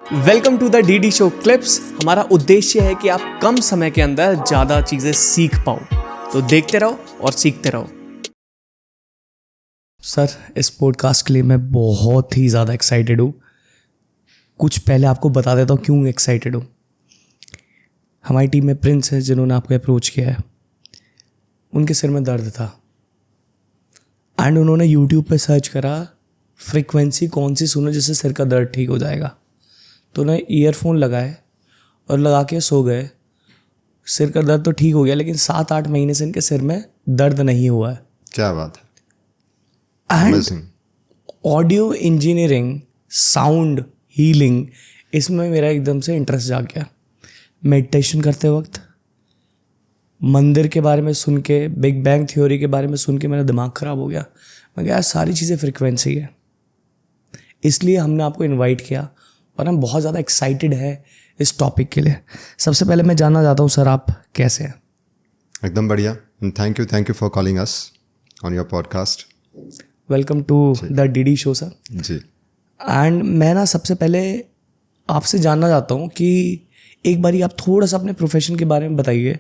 Welcome to the DD show clips. हमारा उद्देश्य है कि आप कम समय के अंदर ज़्यादा चीज़ें सीख पाओ, तो देखते रहो और सीखते रहो। सर, इस पॉडकास्ट के लिए मैं बहुत ही ज़्यादा एक्साइटेड हूँ। कुछ पहले आपको बता देता हूँ क्यों एक्साइटेड हूँ। हमारी टीम में प्रिंस है जिन्होंने आपको अप्रोच किया है। उनके सिर में दर्द था एंड उन्होंने यूट्यूब पे सर्च करा फ्रीक्वेंसी कौन सी सुनो जिससे सिर का दर्द ठीक हो जाएगा। तो उन्हें ईयरफोन लगाए और लगा के सो गए। सिर का दर्द तो ठीक हो गया, लेकिन 7-8 महीने से इनके सिर में दर्द नहीं हुआ है। क्या बात है। And audio engineering, sound healing, इसमें मेरा एकदम से इंटरेस्ट जाग गया। मेडिटेशन करते वक्त मंदिर के बारे में सुन के, बिग बैंग थ्योरी के बारे में सुन के मेरा दिमाग ख़राब हो गया। मैं कहा यार सारी चीज़ें फ्रिक्वेंसी है, इसलिए हमने आपको इनवाइट किया और हम बहुत ज़्यादा एक्साइटेड है इस टॉपिक के लिए। सबसे पहले मैं जानना चाहता हूँ सर, आप कैसे हैं? एकदम बढ़िया। Thank you for calling us on your podcast. Welcome to the DD show sir. जी। एंड मैं ना सबसे पहले आपसे जानना चाहता हूँ कि एक बारी आप थोड़ा सा अपने प्रोफेशन के बारे में बताइए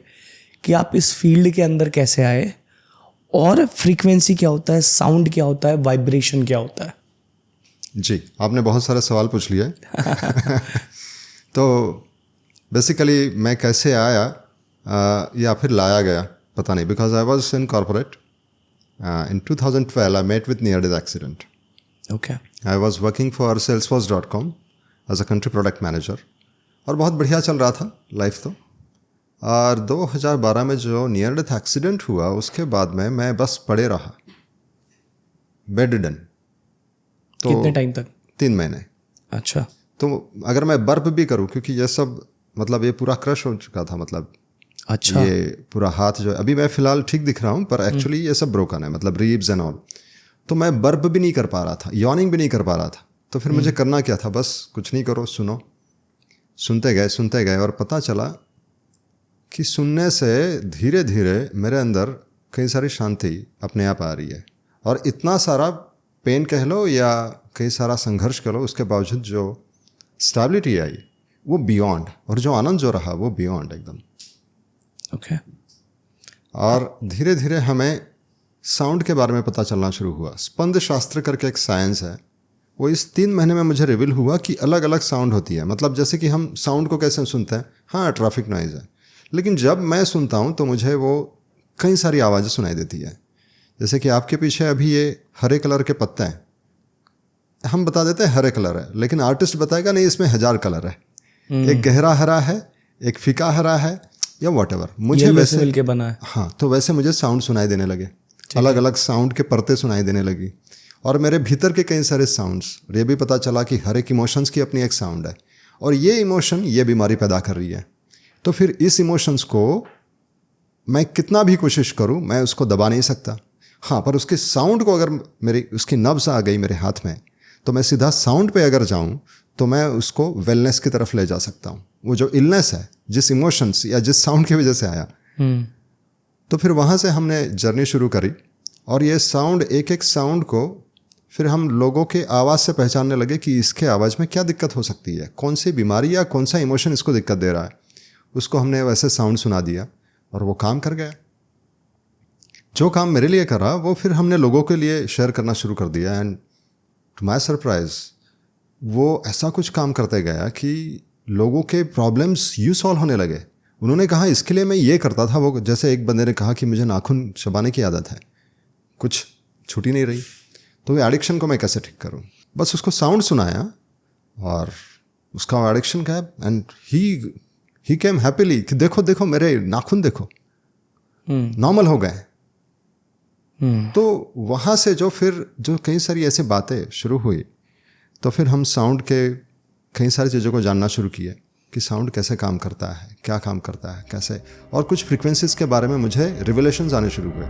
कि आप इस फील्ड के अंदर कैसे आए और फ्रीक्वेंसी क्या होता है, साउंड क्या होता है, वाइब्रेशन क्या होता है। जी, आपने बहुत सारे सवाल पूछ लिए। तो बेसिकली मैं कैसे आया या फिर लाया गया पता नहीं, because I was in corporate in 2012 I met with near death accident. Okay. I was working for salesforce.com as a country product manager और बहुत बढ़िया चल रहा था लाइफ तो। और 2012 में जो नियर डेथ एक्सीडेंट हुआ उसके बाद में मैं बस पड़े रहा, बेडरिडन। तो कितने टाइम तक? 3 महीने। अच्छा। तो अगर मैं बर्फ भी करूं, क्योंकि ये सब मतलब ये पूरा क्रश हो चुका था, मतलब अच्छा। ये पूरा हाथ जो है, अभी मैं फिलहाल ठीक दिख रहा हूं पर एक्चुअली ये सब ब्रोकन है, मतलब रीब्स एंड ऑल। तो मैं बर्फ भी नहीं कर पा रहा था, यॉर्निंग भी नहीं कर पा रहा था। तो फिर मुझे करना क्या था, बस कुछ नहीं करो, सुनो। सुनते गए और पता चला कि सुनने से धीरे धीरे मेरे अंदर कई सारी शांति अपने आप आ रही है। और इतना सारा पेन कह लो या कई सारा संघर्ष कह लो, उसके बावजूद जो स्टेबिलिटी आई वो बियॉन्ड, और जो आनंद जो रहा वो बियॉन्ड एकदम। ओके। और धीरे धीरे हमें साउंड के बारे में पता चलना शुरू हुआ। स्पंद शास्त्र करके एक साइंस है, वो इस 3 महीने में मुझे रिवील हुआ कि अलग अलग साउंड होती है। मतलब जैसे कि हम साउंड को कैसे सुनते हैं, हाँ ट्रैफिक नॉइज़ है, लेकिन जब मैं सुनता हूँ तो मुझे वो कई सारी आवाज़ें सुनाई देती है। जैसे कि आपके पीछे अभी ये हरे कलर के पत्ते हैं, हम बता देते हैं हरे कलर है, लेकिन आर्टिस्ट बताएगा नहीं इसमें 1000 कलर है। एक गहरा हरा है, एक फीका हरा है, या वॉटएवर। मुझे वैसे मिलके बना है। हाँ, तो वैसे मुझे साउंड सुनाई देने लगे, अलग अलग साउंड के परतें सुनाई देने लगी। और मेरे भीतर के कई सारे साउंड्स, ये भी पता चला कि हर एक इमोशंस की अपनी एक साउंड है, और ये इमोशन ये बीमारी पैदा कर रही है। तो फिर इस इमोशंस को मैं कितना भी कोशिश करूं, मैं उसको दबा नहीं सकता। हाँ, पर उसके साउंड को अगर मेरी उसकी नब्ज़ आ गई मेरे हाथ में, तो मैं सीधा साउंड पे अगर जाऊं तो मैं उसको वेलनेस की तरफ ले जा सकता हूं। वो जो इलनेस है जिस इमोशंस या जिस साउंड की वजह से आया, तो फिर वहाँ से हमने जर्नी शुरू करी। और ये साउंड, एक एक साउंड को फिर हम लोगों के आवाज़ से पहचानने लगे कि इसके आवाज़ में क्या दिक्कत हो सकती है, कौन सी बीमारी या कौन सा इमोशन इसको दिक्कत दे रहा है। उसको हमने वैसे साउंड सुना दिया और वो काम कर गया। जो काम मेरे लिए करा वो फिर हमने लोगों के लिए शेयर करना शुरू कर दिया। एंड टू माय सरप्राइज वो ऐसा कुछ काम करते गया कि लोगों के प्रॉब्लम्स यूँ सॉल्व होने लगे। उन्होंने कहा इसके लिए मैं ये करता था, वो जैसे एक बंदे ने कहा कि मुझे नाखून चबाने की आदत है, कुछ छूटी नहीं रही, तो वो एडिक्शन को मैं कैसे ठीक करूं। बस उसको साउंड सुनाया और उसका एडिक्शन गया। एंड ही केम हैप्पीली कि देखो देखो मेरे नाखून देखो नॉर्मल हो गए। तो वहाँ से जो फिर जो कई सारी ऐसी बातें शुरू हुई, तो फिर हम साउंड के कई सारी चीज़ों को जानना शुरू किए कि साउंड कैसे काम करता है, क्या काम करता है, कैसे। और कुछ फ्रीक्वेंसीज के बारे में मुझे रिवलेशंस आने शुरू हुए।